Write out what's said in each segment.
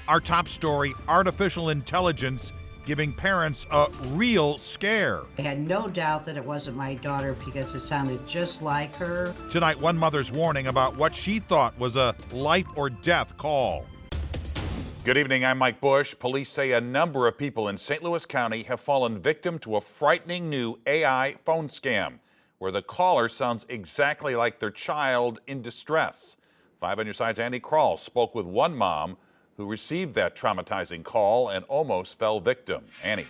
Our top story, artificial intelligence giving parents a real scare. I had no doubt that it wasn't my daughter because it sounded just like her. Tonight, one mother's warning about what she thought was a life or death call. Good evening, I'm Mike Bush. Police say a number of people in St. Louis County have fallen victim to a frightening new AI phone scam, where the caller sounds exactly like their child in distress. 5 on your side's Andy Krall spoke with one mom who received that traumatizing call and almost fell victim. Annie.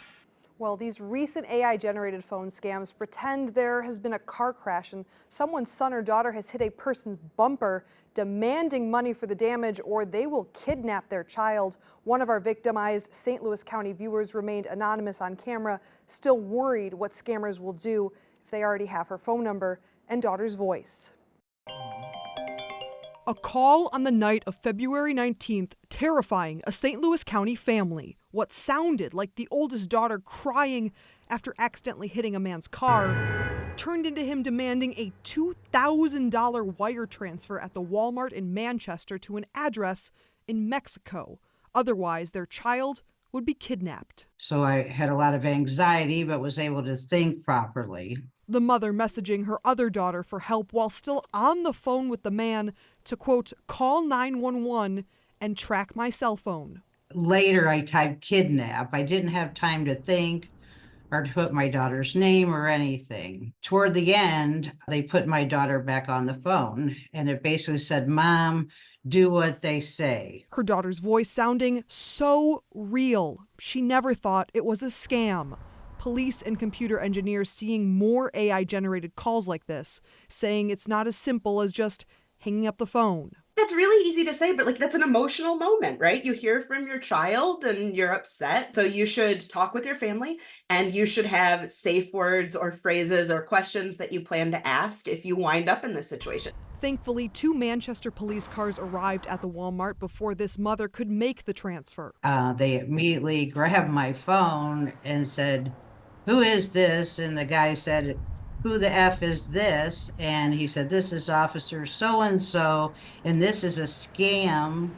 Well, these recent AI-generated phone scams pretend there has been a car crash and someone's son or daughter has hit a person's bumper, demanding money for the damage, or they will kidnap their child. One of our victimized St. Louis County viewers remained anonymous on camera, still worried what scammers will do if they already have her phone number and daughter's voice. A call on the night of February 19th, terrifying a St. Louis County family. What sounded like the oldest daughter crying after accidentally hitting a man's car turned into him demanding a $2,000 wire transfer at the Walmart in Manchester to an address in Mexico. Otherwise, their child would be kidnapped. So I had a lot of anxiety, but was able to think properly. The mother messaging her other daughter for help while still on the phone with the man to, quote, call 911 and track my cell phone. Later, I typed kidnap. I didn't have time to think or to put my daughter's name or anything. Toward the end, they put my daughter back on the phone, and it basically said, Mom, do what they say. Her daughter's voice sounding so real. She never thought it was a scam. Police and computer engineers seeing more AI-generated calls like this, saying it's not as simple as just hanging up the phone. That's really easy to say, but that's an emotional moment, right? You hear from your child and you're upset. So you should talk with your family and you should have safe words or phrases or questions that you plan to ask if you wind up in this situation. Thankfully, 2 Manchester police cars arrived at the Walmart before this mother could make the transfer. They immediately grabbed my phone and said, who is this? And the guy said, who the F is this? And he said, this is Officer so-and-so, and this is a scam.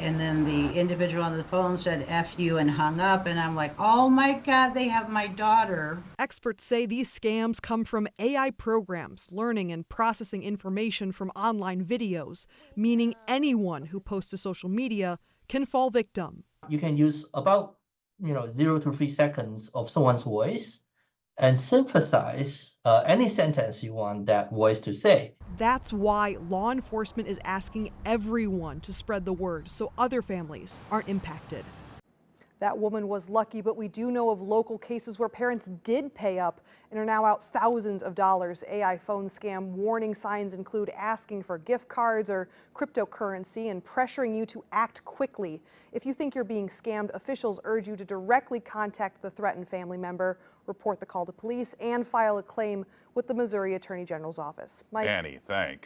And then the individual on the phone said, F you, and hung up. And I'm like, oh my God, they have my daughter. Experts say these scams come from AI programs learning and processing information from online videos, meaning anyone who posts to social media can fall victim. You can use about 0 to 3 seconds of someone's voice and synthesize any sentence you want that voice to say. That's why law enforcement is asking everyone to spread the word so other families aren't impacted. That woman was lucky, but we do know of local cases where parents did pay up and are now out thousands of dollars. AI phone scam warning signs include asking for gift cards or cryptocurrency and pressuring you to act quickly. If you think you're being scammed, officials urge you to directly contact the threatened family member, report the call to police, and file a claim with the Missouri Attorney General's office. Mike. Annie, thanks.